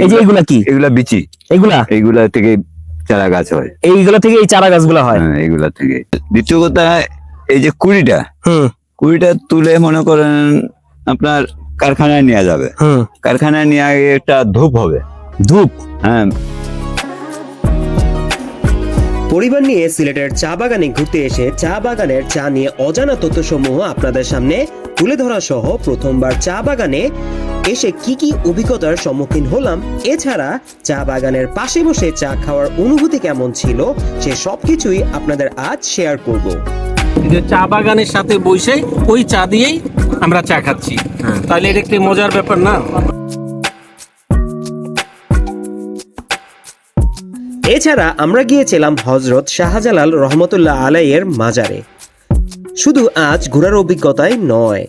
এই যে এগুলা কি? এগুলা বিচি, এইগুলা থেকে চারা গাছ হয়। এইগুলা থেকে এই চারা গাছগুলো হয়? হ্যাঁ, এইগুলা থেকে। দ্বিতীয় কথা, এই যে কুড়িটা তুলে মনে করেন আপনার কারখানায় নেওয়া যাবে। কারখানায় নিয়ে একটা ধূপ হবে। ধূপ? হ্যাঁ। পরিবার নিয়ে সিলেটের চা বাগানে ঘুরতে এসে চা বাগানের চা নিয়ে অজানা তথ্যসমূহ আপনাদের সামনে তুলে ধরা সহ প্রথমবার চা বাগানে এসে কি কি অভিজ্ঞতার সম্মুখীন হলাম, এছাড়া চা বাগানের পাশে বসে চা খাওয়ার অনুভূতি কেমন ছিল, সে সবকিছুই আপনাদের আজ শেয়ার করব। যে চা বাগানের সাথে বসে ওই চা দিয়েই আমরা চা খাচ্ছি, তাহলে এটা একটি মজার ব্যাপার না? এছাড়া আমরা গিয়েছিলাম হযরত শাহজালাল রহমতুল্লাহ আলাইয়ের মাজারে। শুধু আজ ঘোরার অভিজ্ঞতায় নয়,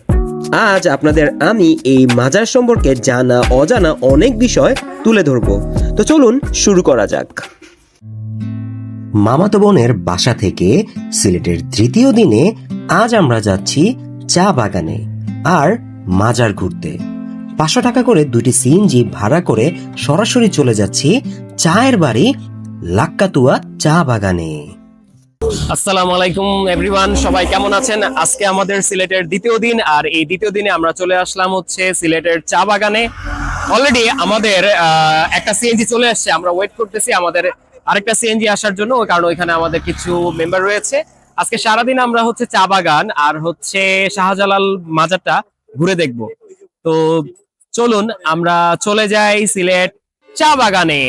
আজ আপনাদের আমি এই মাজার সম্পর্কে জানা অজানা অনেক বিষয় তুলে ধরব। তো চলুন শুরু করা যাক। মামাতো বোনের বাসা থেকে সিলেটের তৃতীয় দিনে আজ আমরা যাচ্ছি চা বাগানে আর মাজার ঘুরতে। 500 টাকা করে 2টি সিএনজি ভাড়া করে সরাসরি চলে যাচ্ছি চায়ের বাড়ি লাক্কাতুয়া চা বাগানে। আসসালামু আলাইকুম এভরিওয়ান, সবাই কেমন আছেন? আজকে আমাদের সিলেটের দ্বিতীয় দিন, আর এই দ্বিতীয় দিনে আমরা চলে আসলাম হচ্ছে সিলেটের চা বাগানে। অলরেডি আমাদের একটা সিএনজি চলে আসছে, আমরা ওয়েট করতেছি আমাদের আরেকটা সিএনজি আসার জন্য, ওই কারণে ওইখানে আমাদের কিছু মেম্বার রয়েছে। আজকে সারাদিন আমরা হচ্ছে চা বাগান আর হচ্ছে শাহজালাল মাজারটা ঘুরে দেখব। তো চলুন আমরা চলে যাই সিলেট চা বাগানে।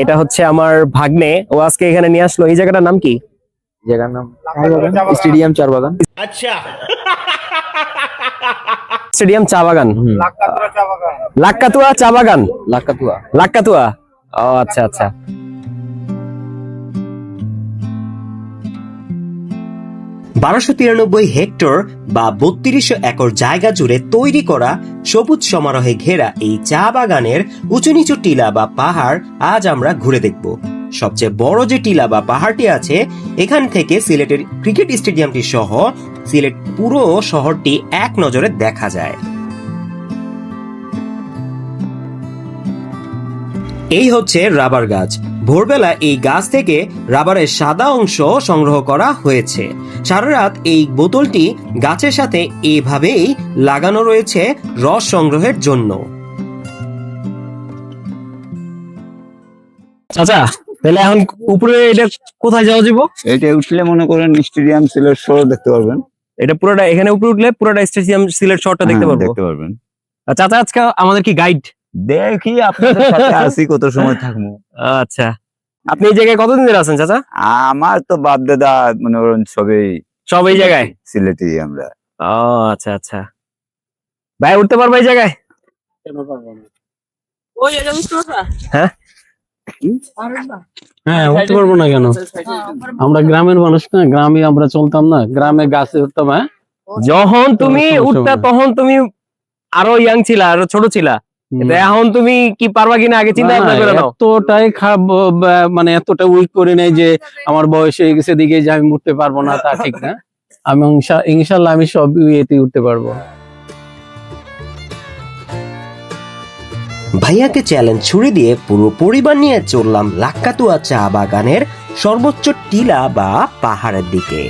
এটা হচ্ছে আমার ভাগ্নে, ও আজকে এখানে নিয়ে আসলো। এই জায়গাটার নাম কি? জায়গার নাম স্টেডিয়াম চা বাগান। আচ্ছা, স্টেডিয়াম চা বাগান, লাক্কাতুয়া চা বাগান। লাক্কাতুয়া, ও আচ্ছা আচ্ছা। 1293 হেক্টর বা 3200 একর জায়গা জুড়ে তৈরি করা সবুজ সমারোহে ঘেরা এই চা বাগানের উঁচু নিচু টিলা বা পাহাড় আজ আমরা ঘুরে দেখব। সবচেয়ে বড় যে টিলা বা পাহাড়টি আছে, এখান থেকে সিলেটের ক্রিকেট স্টেডিয়ামটি সহ সিলেট পুরো শহরটি এক নজরে দেখা যায়। এই হচ্ছে রাবার গাছ। ভোরবেলা এই গাছ থেকে রাবারের সাদা অংশ সংগ্রহ করা হয়েছে। সারা রাত এই বোতলটি গাছের সাথে এভাবেই লাগানো রয়েছে রস সংগ্রহের জন্য। আচ্ছা, তাহলে এখন উপরে এটা কোথায় যাওয়া যাবো? এটা উঠলে মনে করেন স্টেডিয়াম সিলেট শহর দেখতে পারবেন। এটা পুরোটা, এখানে উপরে উঠলে পুরোটা স্টেডিয়াম সিলেট শহরটা দেখতে পারবেন। আচ্ছা, আজকে আমাদের কি গাইড? দেখি আপনাদের সাথে আসি, কত সময় থাকবো। আচ্ছা, আপনি এই জায়গায় কতদিন ধরে আছেন চাচা? আমার তো বাপ দাদা মনে করেন সব এই জায়গায় সিলেটি আমরা। ও আচ্ছা আচ্ছা। ভাই উঠতে পারবো এই জায়গায়? হ্যাঁ হ্যাঁ, উঠতে পারবো না কেন? আমরা গ্রামের মানুষ না, গ্রামে আমরা চলতাম না, গ্রামে গাছে উঠতাম। হ্যাঁ, যখন তুমি উঠতা তখন তুমি আরো ইয়াং ছিলা, আরো ছোট ছিলা, এখন তুমি কি পারবা কিনা আগে চিন্তা ভাবনা করে নাও। এতটাই খারাপ, মানে এতটা উইক করে নেই যে আমার বয়স হয়ে গেছে দিকে যে আমি উঠতে পারবো না, তা ঠিক না। আমি ইনশাল্লাহ আমি সব ইয়েতে উঠতে পারবো। ভাইয়াকে চ্যালেঞ্জ ছুড়ে দিয়ে পুরো পরিবার নিয়ে চললাম লাক্কাতুয়া চা বাগানের সর্বোচ্চ টিলা বা পাহাড়ের দিকে।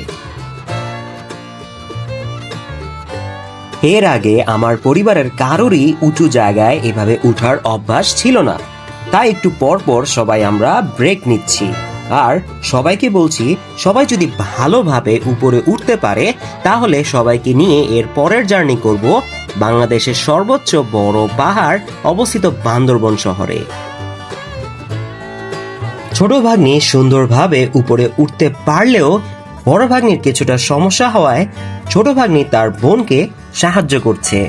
এর আগে আমার পরিবারের কারোরই উঁচু জায়গায় এভাবে উঠার অভ্যাস ছিল না, তাই একটু পর পর সবাই আমরা ব্রেক নিচ্ছি। আর সবাইকে বলছি, সবাই যদি ভালোভাবে উপরে উঠতে পারে তাহলে সবাইকে নিয়ে এর পরের জার্নি করব বাংলাদেশের সর্বোচ্চ বড় পাহাড় অবস্থিত বান্দরবন শহরে। ছোট ভাগ্নি সুন্দরভাবে উপরে উঠতে পারলেও বড় ভাগ্নির কিছুটা সমস্যা হওয়ায় ছোট ভাগ্নি তার বোনকে সাহায্য করছে।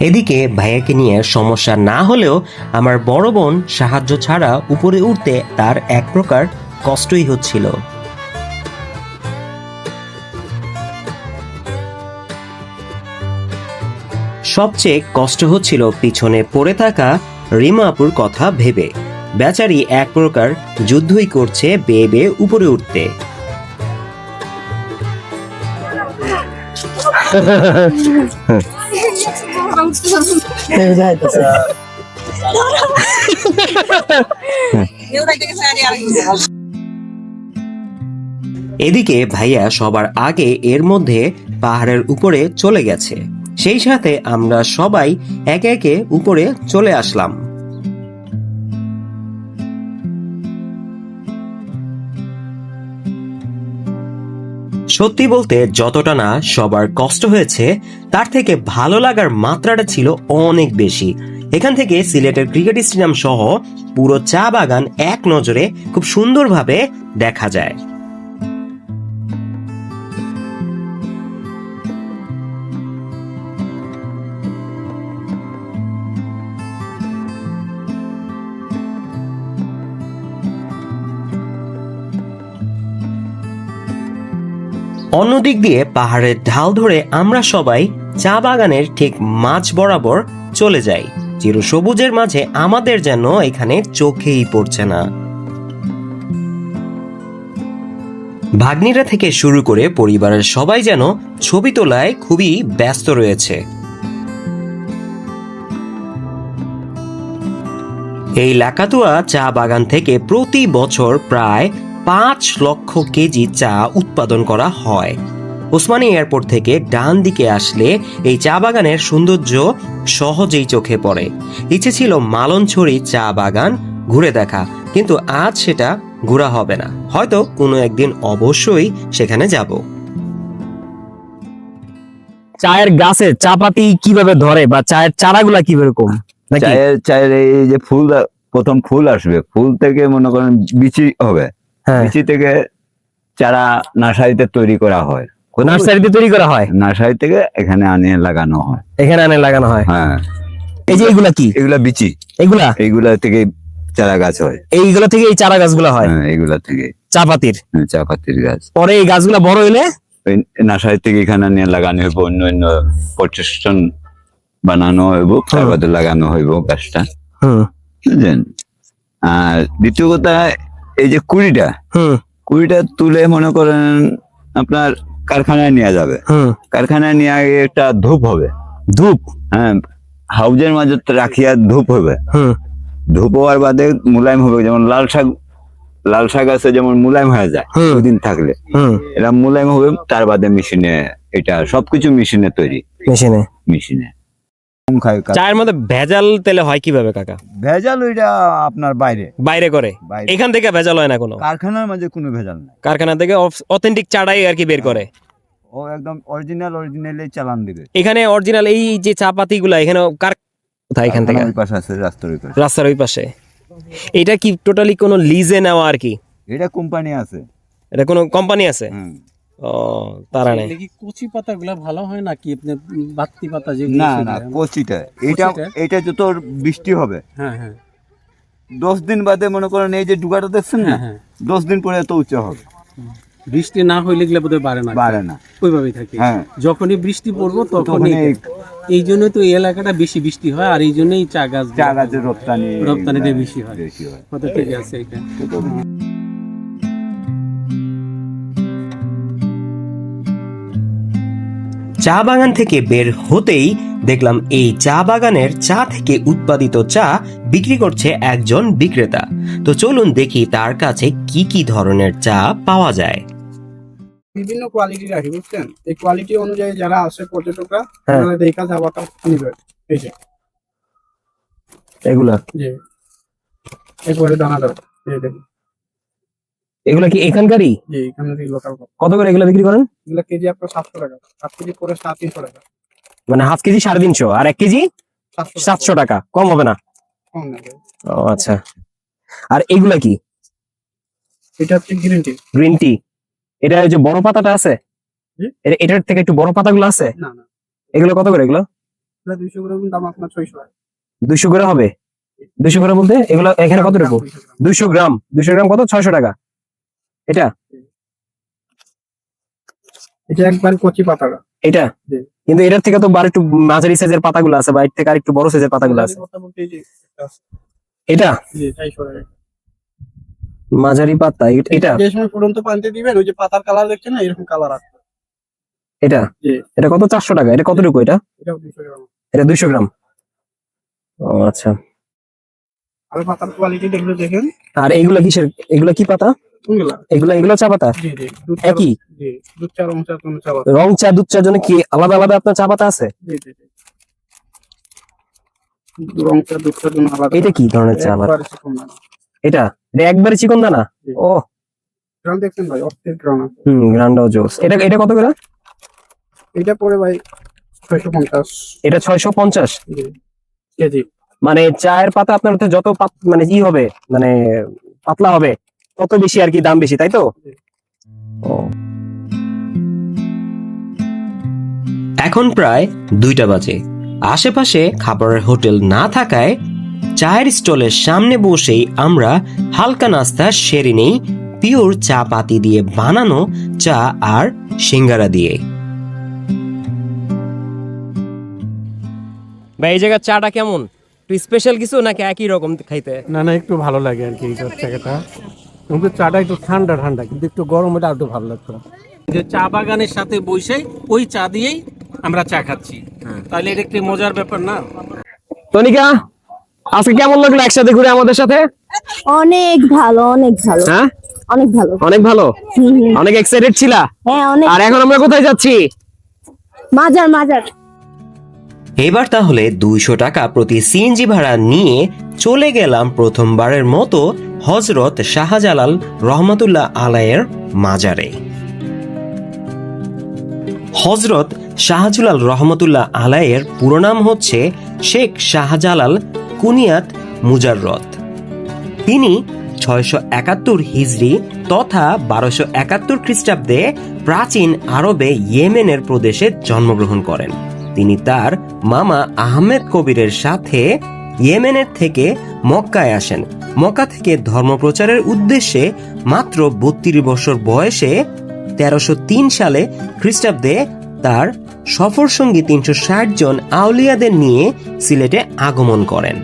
এদিকে ভাইয়াকে নিয়ে সমস্যা না হলেও আমার বড় বোন সাহায্য ছাড়া উপরে উঠতে তার এক প্রকার কষ্টই হচ্ছিল। সবচেয়ে কষ্ট হচ্ছিল পিছনে পড়ে থাকা রিমা আপুর কথা ভেবে। বেচারি এক প্রকার যুদ্ধই করছে বেয়ে বেয়ে উপরে উঠতে। এদিকে ভাইয়া সবার আগে এর মধ্যে পাহাড়ের উপরে চলে গেছে, সেই সাথে আমরা সবাই একে একে উপরে চলে আসলাম। সত্যি বলতে যতটা না সবার কষ্ট হয়েছে তার থেকে ভালো লাগার মাত্রাটা ছিল অনেক বেশি। এখান থেকে সিলেটের ক্রিকেট স্টেডিয়াম সহ পুরো চা বাগান এক নজরে খুব সুন্দরভাবে দেখা যায়। অন্যদিক দিয়ে পাহাড়ের ঢাল ধরে আমরা সবাই চা বাগানের ঠিক মাঝ বরাবর চলে যাই। চিরসবুজের মাঝে আমাদের যেন এখানে চোখেই পড়ছে না। ভাগ্নিরা থেকে শুরু করে পরিবারের সবাই যেন ছবি তোলায় খুবই ব্যস্ত রয়েছে। এই লাকাতুয়া চা বাগান থেকে প্রতি বছর প্রায় 5 লক্ষ কেজি চা উৎপাদন করা হয়। ওসমানী এয়ারপোর্ট থেকে ডান দিকে আসলে এই চা বাগানের সৌন্দর্য সহজেই চোখে পড়ে। ইচ্ছে ছিল মালনছড়ি চা বাগান ঘুরে দেখা, কিন্তু আজ সেটা ঘোরা হবে না, হয়তো কোনো একদিন অবশ্যই সেখানে যাব। চায়ের গাছে চা পাতি কিভাবে ধরে বা চায়ের চারাগুলা কিভাবে কম নাকি? চায়ের এই যে ফুল, প্রথম ফুল আসবে, ফুল থেকে মনে করেন বিচি হবে, হ্যাঁ, বিচি থেকে চারা নার্সারিতে তৈরি করা হয়। নার্সারিতে তৈরি করা হয়, নার্সারি থেকে এখানে আনিয়ে লাগানো হয়। এখানে আনে লাগানো হয়। হ্যাঁ, এই যে এগুলা কি? এগুলা বিচি, এইগুলা থেকে চারা গাছ হয়। এইগুলা থেকে এই চারা গাছগুলা হয়, হ্যাঁ, এগুলা থেকে চা পাতির। চা পাতির গাছ। পরে এই গাছগুলা বড় হইলে ওই নার্সারি থেকে এখানে নিয়ে লাগানো হইব, অন্য অন্য প্রতিষ্ঠান বানানো হইব, তারপরে লাগানো হইব গাছটা, বুঝলেন? আর দ্বিতীয় কথা, এই যে কুড়িটা তুলে মনে করেন আপনার কারখানায় নিয়ে যাবে। কারখানায় নিয়ে আগে একটা ধূপ হবে, ধূপ, হ্যাঁ, হাউজের মাঝে রাখিয়া ধূপ হবে। ধূপ হওয়ার বাদে মুলায়ম হবে, যেমন লাল শাক আছে যেমন মুলায়ম হয়ে যায় দুদিন থাকলে, এটা মুলায়ম হবে। তার বাদে মেশিনে, এটা সবকিছু মেশিনে তৈরি, মেশিনে। চায়ের মধ্যে ভেজাল তেলে হয় কিভাবে কাকা? ভেজাল ওইটা আপনার বাইরে করে, এখান থেকে ভেজাল হয় না কোনো? কারখানার মাঝে কোনো ভেজাল নাই, কারখানা থেকে অথেন্টিক চাটাই আর কি বের করে। ও একদম অরিজিনালি চালান দিবে। এখানে অরিজিনাল এই যে চা পাতি গুলা এখানে কোথায়? এখান থেকে ওই পাশে আছে, রাস্তার ওই পাশে। এটা কি টোটালি কোনো লিজে নেওয়া আর কি? এটা কোম্পানি আছে, এটা কোনো কোম্পানি আছে? ও, তারা নেই। কচি পাতাগুলা ভালো হয় নাকি আপনি বাত্তি পাতা যে? না, কচিটা। এটা যত বৃষ্টি হবে, হ্যাঁ হ্যাঁ, 10 দিন বাদে মনে করেন এই যে ডুগাটা দেখছেন না, 10 দিন পরে এত উঁচা হবে। বৃষ্টি না হইলে গেলে বোধহয় বাড়ে না, ওইভাবেই থাকে। যখনই বৃষ্টি পড়বো তখনই। এই জন্য তো এই এলাকাটা বেশি বৃষ্টি হয়, আর এই জন্যই চা গাছের রপ্তানিটা বেশি হয়। কত ঠিক আছে এটা। চা বাগান থেকে বের হতেই দেখলাম এই চা বাগানের চা থেকে উৎপাদিত চা বিক্রি করছে একজন বিক্রেতা। তো চলুন দেখি তার কাছে কি কি ধরনের চা পাওয়া যায়। বিভিন্ন কোয়ালিটি রাখি, বুঝছেন? এই কোয়ালিটি অনুযায়ী যারা আসে পর্যটকরা, তারা দেখা যাওয়াটা নিবে। এই যে এগুলা, জি, এরপরে দানাদার, এই দেখুন, এগুলা কি এখানকারই? জি, এখানে লোকাল। কত করে এগুলা বিক্রি করেন? এগুলা কেজি আপনার 700 টাকা, 7 কেজি করে 350 টাকা। মানে হাফ কেজি 350, আর 1 কেজি 700 টাকা। কম হবে না? কম না। ও আচ্ছা। আর এগুলা কি? এটা হচ্ছে গ্রিন টি। এটা ওই যে বড় পাতাটা আছে, জি? এটার থেকে একটু বড় পাতাগুলো আছে? না, এগুলো কত করে? এগুলো এটা 200 গ্রাম দাম আপনার 600 টাকা। 200 করে হবে? 200 করে বলতে এগুলো এখানে কত রাখবো? 200 গ্রাম কত? 600 টাকা। এটা এটা একবার কচি পাতাটা। এটা জি। কিন্তু এটার থেকে তো একটু মাঝারি সাইজের পাতাগুলো আছে, বা এর থেকে আর একটু বড় সাইজের পাতাগুলো আছে। মোটামুটি এই যে একটা আছে। এটা জি 400 টাকা। মাঝারি পাতা, এটা যে সময় ফুটন্ত পানিতে দিবেন ওই যে পাতার কালার দেখছেন না, এরকম কালার আসবে। এটা জি। এটা কত? 400 টাকা। এটা কতটুকু? এটা এটাও 200 গ্রাম। এটা 200 গ্রাম। ও আচ্ছা। আর পাতার কোয়ালিটি দেখলে দেখেন। আর এইগুলা কিসের? এগুলা কি পাতা? কোনগুলা? এগুলা চা পাতা? জি জি। দুধ একই? জি, দুধ চা, রং চা, কোনো চা পাতা। রং চা, দুধ চার জন্য কি আলাদা আলাদা আপনার চা পাতা আছে? জি জি জি। রং চা, দুধ চার জন্য আলাদা। এটা কি ধরনের চা আবার? একবারে চিকন দানা। এটা একবারে চিকন দানা? জি। ও গ্রাম দেখছেন ভাই, অস্থির গ্রাম আছে। গ্রান্ডাও জোস। এটা কত করে? এটা পরে ভাই 650। এটা 650 জি কেজি। মানে চায়ের পাতা আপনার হচ্ছে যত মানে ই হবে, মানে পাতলা হবে তত বেশি আর কি দাম বেশি, তাই তো? ও। এখন প্রায় 2টা বাজে। আশেপাশে খাবারের হোটেল না থাকায় চায়ের স্টলের সামনে বসেই আমরা হালকা নাস্তা সেরে নেই পিওর চা পাতি দিয়ে বানানো চা আর সিঙ্গারা দিয়ে। ভাই এই জায়গার চাটা কেমন? একটু স্পেশাল কিছু নাকি একই রকম খাইতে? না না, একটু ভালো লাগে আর কি এই জায়গাটা। কিন্তু চাটা একটু ঠান্ডা ঠান্ডা, কিন্তু একটু গরম হলে একটু ভালো লাগতো। যে চা বাগানের সাথে বসে ওই চা দিয়েই আমরা চা খাচ্ছি, তাহলে এটা একটু মজার ব্যাপার না? তনিকা, আজকে কেমন লাগলো একসাথে ঘুরে আমাদের সাথে? অনেক ভালো, অনেক ভালো, হ্যাঁ অনেক ভালো। অনেক ভালো। হুম, হুম। অনেক এক্সাইটেড ছিলা? হ্যাঁ অনেক। আর এখন আমরা কোথায় যাচ্ছি? মাজার মাজার। এবার তাহলে 200 টাকা প্রতি সিএনজি ভাড়া নিয়ে চলে গেলাম প্রথমবারের মতো হযরত শাহজালাল রহমাতুল্লাহ আলাইয়ের মাজারে। হযরত শাহজালাল রহমাতুল্লাহ আলাইয়ের পুরো নাম হচ্ছে শেখ শাহজালাল কুনিয়াত মুজাররদ। তিনি 671 হিজরি তথা 1271 খ্রিস্টাব্দে প্রাচীন আরবে ইয়েমেনের প্রদেশে জন্মগ্রহণ করেন। তিনি তার মামা আহমেদ কবিরের সাথে ইয়েমেনের থেকে মক্কায় আসেন। মক্কা থেকে ধর্মপ্রচারের উদ্দেশ্যে মাত্র 32 বছর বয়সে 1303 সালে খ্রিস্টাব্দে তার সফর সঙ্গী 360 জন আউলিয়াদের নিয়ে সিলেটে আগমন করেন।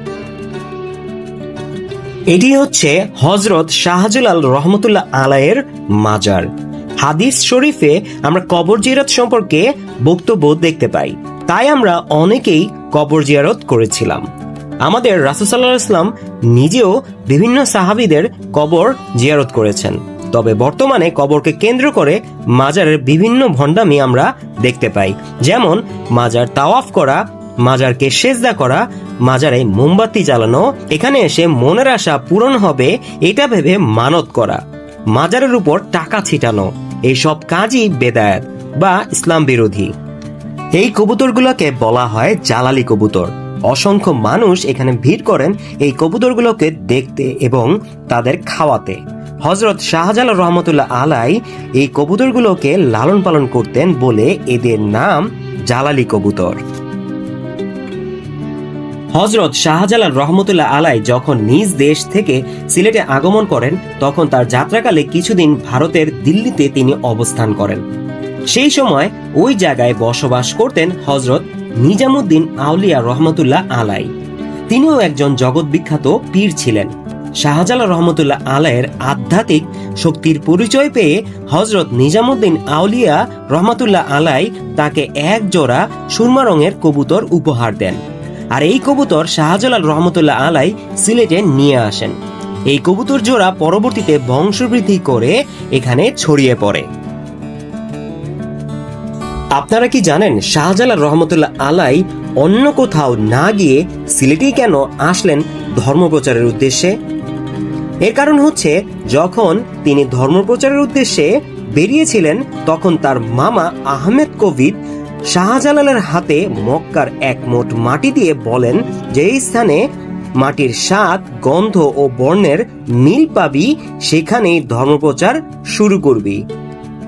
এটি হচ্ছে হযরত শাহজালাল রহমতুল্লাহ আলাইয়ের মাজার। হাদিস শরীফে আমরা কবর জিয়ারত সম্পর্কে বক্তব্য দেখতে পাই, তাই আমরা অনেকেই কবর জিয়ারত করেছিলাম। আমাদের রাসূল সাল্লাল্লাহু আলাইহি ওয়াসাল্লাম নিজেও বিভিন্ন সাহাবীদের কবর জিয়ারত করেছেন। তবে বর্তমানে কবরকে কেন্দ্র করে মাজারের বিভিন্ন ভণ্ডামি আমরা দেখতে পাই, যেমন মাজার তাওয়াফ করা, মাজারকে সেজদা করা, মাজারে মোমবাতি জ্বালানো, এখানে এসে মনের আশা পূরণ হবে এটা ভেবে মানত করা, মাজারের উপর টাকা ছিটানো, এইসব কাজই বেদায়াত বা ইসলাম বিরোধী। এই কবুতরগুলোকে বলা হয় জালালি কবুতর। অসংখ্য মানুষ এখানে ভিড় করেন এই কবুতরগুলোকে দেখতে এবং তাদের খাওয়াতে। হযরত শাহজালাল রহমতুল্লাহ আলাই এই কবুতরগুলোকে লালন পালন করতেন বলে এদের নাম জালালি কবুতর। হযরত শাহজালাল রহমতুল্লাহ আলাই যখন নিজ দেশ থেকে সিলেটে আগমন করেন তখন তার যাত্রাকালে কিছুদিন ভারতের দিল্লিতে তিনি অবস্থান করেন। সেই সময় ওই জায়গায় বসবাস করতেন হযরত নিজামুদ্দিন আউলিয়া রহমতুল্লাহ আলাই। তিনিও একজন জগৎ বিখ্যাত পীর ছিলেন। শাহজালাল রহমতুল্লাহ আলাইয়ের আধ্যাত্মিক শক্তির পরিচয় পেয়ে হযরত নিজামুদ্দিন আউলিয়া রহমতুল্লাহ আলাই তাকে এক জোড়া সুরমা রঙের কবুতর উপহার দেন। আর এই কবুতর শাহজালাল রহমতুল্লাহ আলাই সিলেটে নিয়ে আসেন। এই কবুতর জোড়া পরবর্তীতে বংশবৃদ্ধি করে এখানে ছড়িয়ে পড়ে। আপনারা কি জানেন শাহজালাল রহমতুল্লাহ আলাই অন্য কোথাও না গিয়ে সিলেটেই কেন আসলেন ধর্মপ্রচারের উদ্দেশ্যে? এর কারণ হচ্ছে যখন তিনি ধর্মপ্রচারের উদ্দেশ্যে বেরিয়েছিলেন তখন তার মামা আহমেদ কবির শাহজালালের হাতে মক্কার এক মুঠ মাটি দিয়ে বলেন যে এই স্থানে মাটির স্বাদ, গন্ধ ও বর্ণের মিল পাবি, সেখানেই ধর্মপ্রচার শুরু করবি।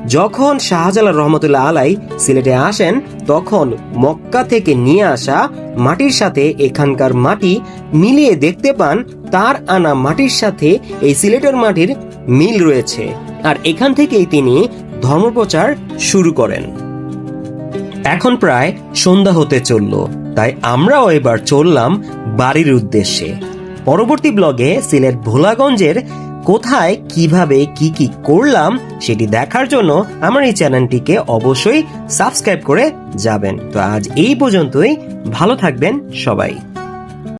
যখন শাহজালাল রহমতুল্লাহ আলাই সিলেটে আসেন তখন মক্কা থেকে নিয়ে আসা মাটির সাথে এখানকার মাটি মিলিয়ে দেখতে পান তার আনা মাটির সাথে এই সিলেটের মাটির মিল রয়েছে, আর এখান থেকেই তিনি ধর্মপ্রচার শুরু করেন। এখন প্রায় সন্ধ্যা হতে চলল, তাই আমরাও এবার চললাম বাড়ির উদ্দেশ্যে। পরবর্তী ব্লগে সিলেট ভোলাগঞ্জের কোথায় কিভাবে কি কি করলাম সেটি দেখার জন্য আমার এই চ্যানেলটিকে অবশ্যই সাবস্ক্রাইব করে যাবেন। তো আজ এই পর্যন্তই, ভালো থাকবেন সবাই।